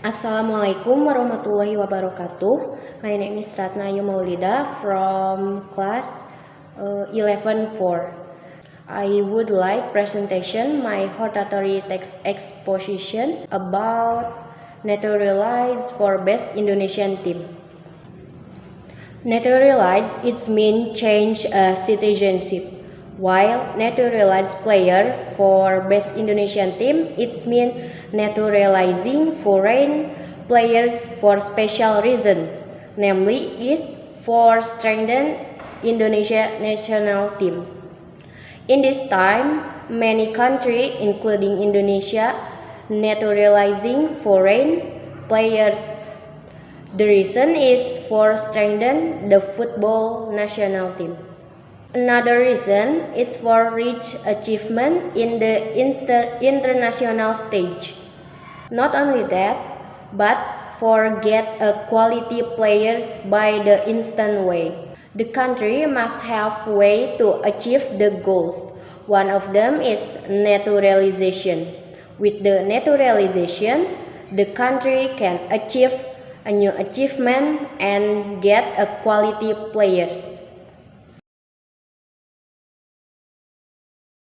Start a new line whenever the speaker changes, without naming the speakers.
Assalamualaikum warahmatullahi wabarakatuh. My name is Ratna Ayu Maulida from class 11-4. I would like presentation my hortatory text exposition about naturalized for best Indonesian team. Naturalized it means change citizenship, while naturalized player for best Indonesian team it means naturalizing foreign players for special reason, namely is for strengthen Indonesia national team. In this time, many countries, including Indonesia, naturalizing foreign players. The reason is for strengthen the football national team. Another reason is for rich achievement in the international stage. Not only that, but for get a quality players by the instant way. The country must have way to achieve the goals. One of them is naturalization. With the naturalization, the country can achieve a new achievement and get a quality players.